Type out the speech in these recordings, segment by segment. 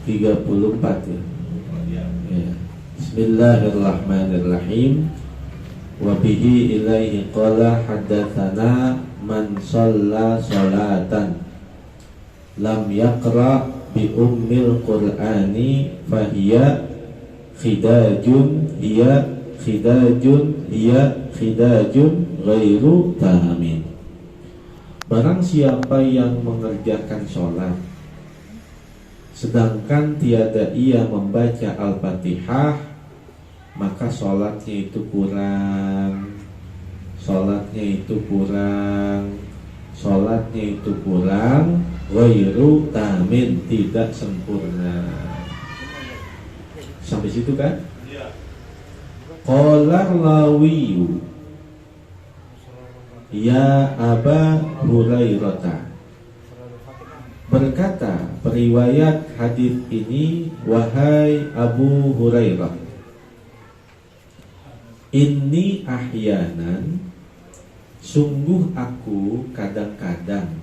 34 ya. Ya. Bismillahirrahmanirrahim. Wa bihi ilaihi qala haddatsana man shalla sholatan lam yaqra bi ummil qur'ani fahiya khidajun khidajun ghairu tamin. Barang siapa yang mengerjakan sholat sedangkan tiada ia membaca Al-Fatihah, maka sholatnya itu kurang, ghairu tamin, tidak sempurna. Sampai situ kan? Qala rawiyu ya Aba Hurairah, berkata periwayat hadis ini, wahai Abu Hurairah, inni ahyanan, sungguh aku kadang-kadang,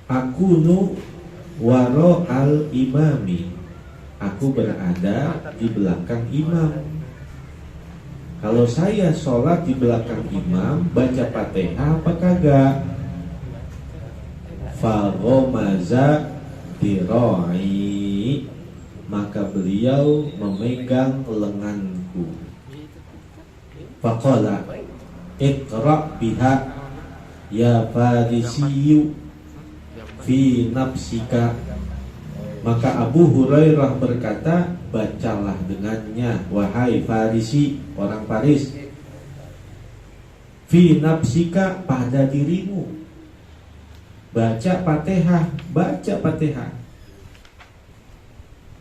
akunu waro al imami, aku berada di belakang imam. Kalau saya sholat di belakang imam, baca Fatihah apa kagak? Fagomaza diroi, maka beliau memegang lenganku. Faqala iqra biha ya farisiyu fi nafsika, maka Abu Hurairah berkata, bacalah dengannya wahai Farisi, orang Faris, fi nafsika, pada dirimu, baca Fatihah.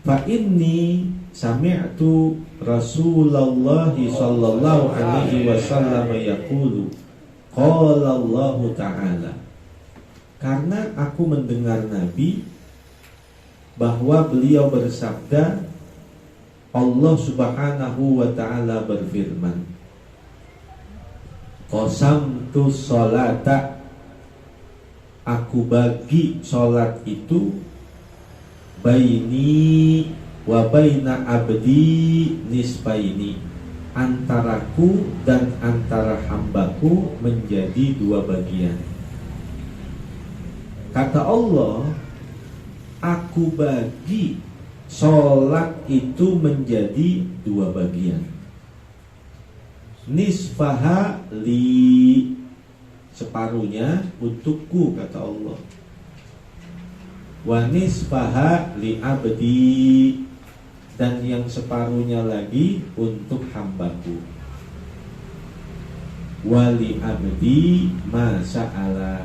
Fa inni sami'tu Rasulullah sallallahu alaihi wasallam yaqulu qala Allah ta'ala, karena aku mendengar Nabi bahwa beliau bersabda, Allah subhanahu wa ta'ala berfirman, qasamtu sholata, aku bagi sholat itu, baini wa baina abdi nisbaini, antaraku dan antara hambaku menjadi dua bagian. Kata Allah, aku bagi sholat itu menjadi dua bagian. Nisfaha li, separuhnya untukku, kata Allah. Wa nisfaha li abdi, dan yang separuhnya lagi untuk hambaku. Wa li abdi ma sa'ala,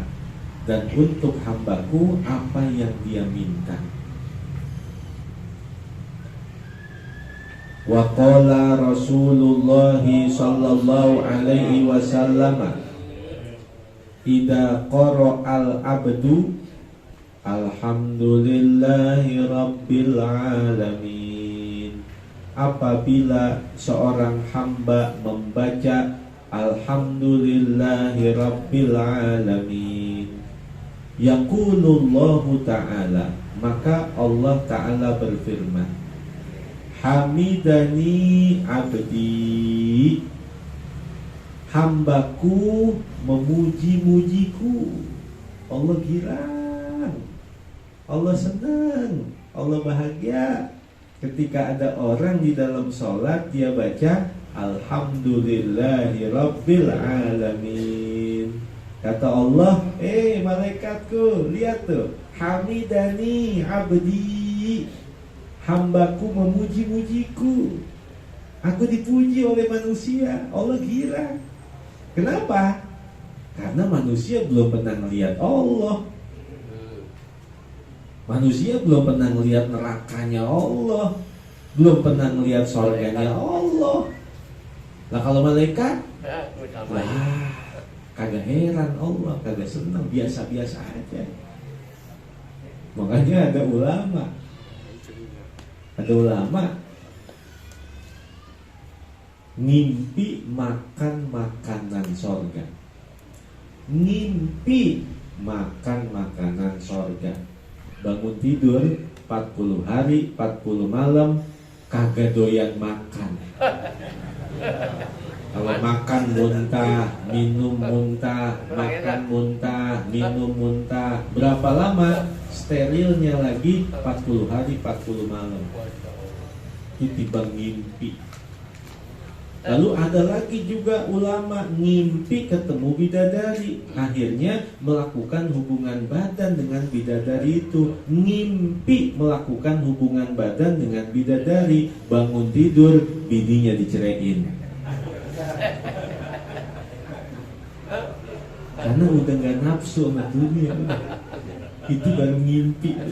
dan untuk hambaku apa yang dia minta. Wa qala Rasulullah sallallahu alaihi wasallam, idza qara'al abdu alhamdulillahi rabbil alamin, apabila seorang hamba membaca alhamdulillahi rabbil alamin, yaqulullahu ta'ala, maka Allah ta'ala berfirman, hamidani abdi, hambaku memuji-mujiku. Allah girang, Allah senang, Allah bahagia ketika ada orang di dalam sholat dia baca alhamdulillahi rabbil alamin. Kata Allah, malaikatku, lihat tuh, hamidani abdi, hambaku memuji-mujiku. Aku dipuji oleh manusia, Allah girang. Kenapa? Karena manusia belum pernah melihat Allah. Manusia belum pernah melihat nerakanya Allah, belum pernah melihat surganya Allah. Nah kalau malaikat, wah, kagak heran Allah, kagak senang, biasa-biasa aja. Makanya ada ulama ngimpi makan makanan surga, ngimpi makan makanan surga. Bangun tidur 40 hari 40 malam kagak doyan makan. Kalau makan muntah, minum muntah, makan muntah, minum muntah. Berapa lama? Sterilnya lagi 40 hari 40 malam. Itu timbang ngimpi. Lalu ada lagi juga ulama ngimpi ketemu bidadari, akhirnya melakukan hubungan badan dengan bidadari itu. Ngimpi melakukan hubungan badan dengan bidadari, bangun tidur bininya diceraiin. Karena udah gak nafsu sama dunia. Itu baru ngimpi.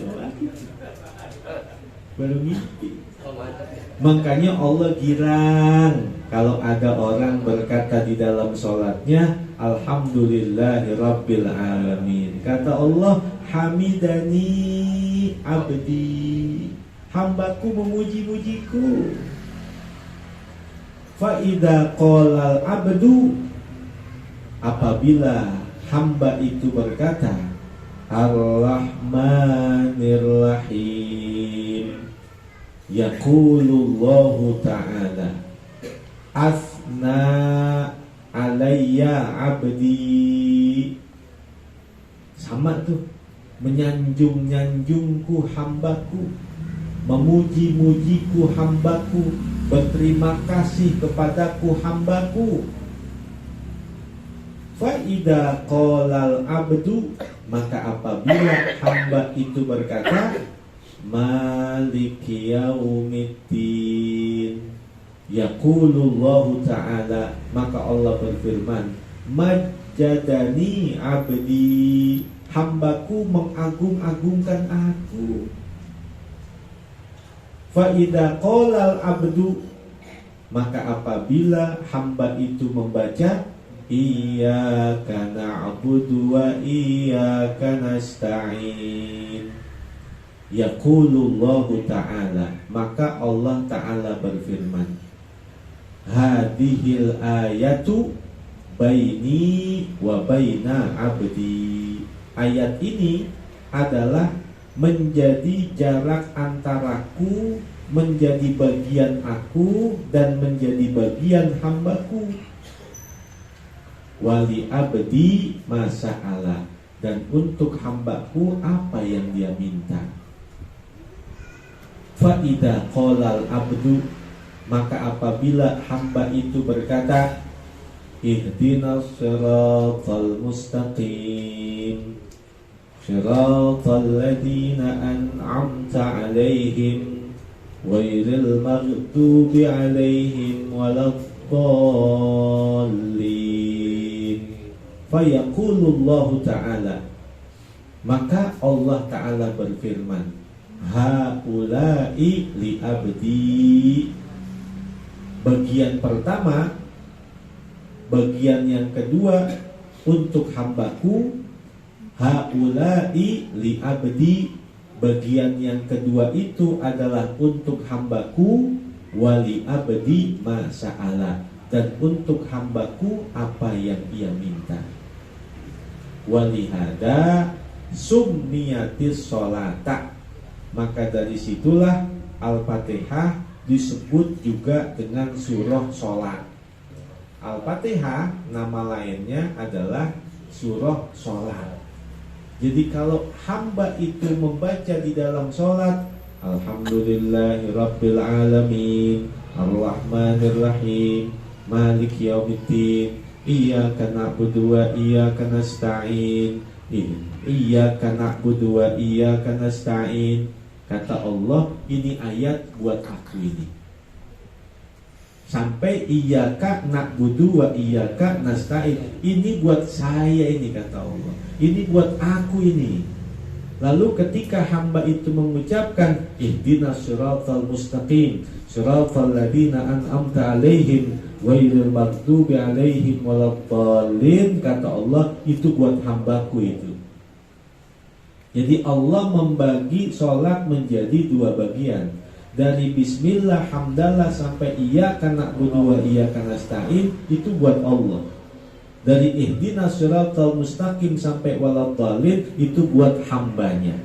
Baru ngimpi. Makanya Allah girang kalau ada orang berkata di dalam sholatnya Alhamdulillahirabbil alamin. Kata Allah, hamidani abdi, hambaku memuji-mujiku. Fa idza qalal abdu, apabila hamba itu berkata Ar-Rahmanir-Rahim, yaqulullahu ta'ala asna alayya abdi. Sama tuh, menyanjung-nyanjungku hambaku, memuji-mujiku hambaku, berterima kasih kepadaku hambaku. Fa idza qalal abdu, maka apabila hamba itu berkata Maliki yaumiddin, yaqulullahu ta'ala, maka Allah berfirman Majjadani abdi, hambaku mengagung-agungkan aku. Fa idza qalal abdu, maka apabila hamba itu membaca Iyyaka na'budu wa iyyaka nasta'in, yaqulullahu ta'ala, maka Allah ta'ala berfirman hadhil ayatu baini wa baina abdi. Ayat ini adalah menjadi jarak antaraku, menjadi bagian aku dan menjadi bagian hambaku. Wali abdi masa'ala, dan untuk hambaku apa yang dia minta. Fa idza qalal abdu, maka apabila hamba itu berkata ihdinas siratal mustaqim, siratal ladzina an'amta 'alaihim ghairil maghdubi 'alaihim waladdallin, fayaqulullahu ta'ala, maka Allah ta'ala berfirman haula'i li abdi. Bagian pertama, bagian yang kedua untuk hambaku. Haula'i li abdi, bagian yang kedua itu adalah untuk hambaku. Wali abdi masa'ala, dan untuk hambaku apa yang ia minta. Walihada summiyatis sholata, maka dari situlah Al-Fatihah disebut juga dengan surah sholat. Al-Fatihah nama lainnya adalah surah sholat. Jadi kalau hamba itu membaca di dalam sholat Alhamdulillahirabbil alamin, Ar-Rahmanir-Rahim, Maliki yaumiddin, Iyyaka na'budu wa iyyaka nasta'in, Iyyaka na'budu wa iyyaka nasta'in. Kata Allah, ini ayat buat aku ini. Sampai iyyaka na'budu wa iyyaka nasta'in, ini buat saya ini, kata Allah. Ini buat aku ini. Lalu ketika hamba itu mengucapkan ihdinas siratal mustaqim, siratal ladzina an'amta 'alaihim ghairil maghdubi 'alaihim waladdallin, kata Allah, itu buat hambaku itu. Jadi Allah membagi sholat menjadi dua bagian. Dari bismillah, hamdalah sampai iyyaka na'budu wa iyyaka nasta'in, itu buat Allah. Dari ihdinas siratal mustaqim sampai waladdallin, itu buat hambanya.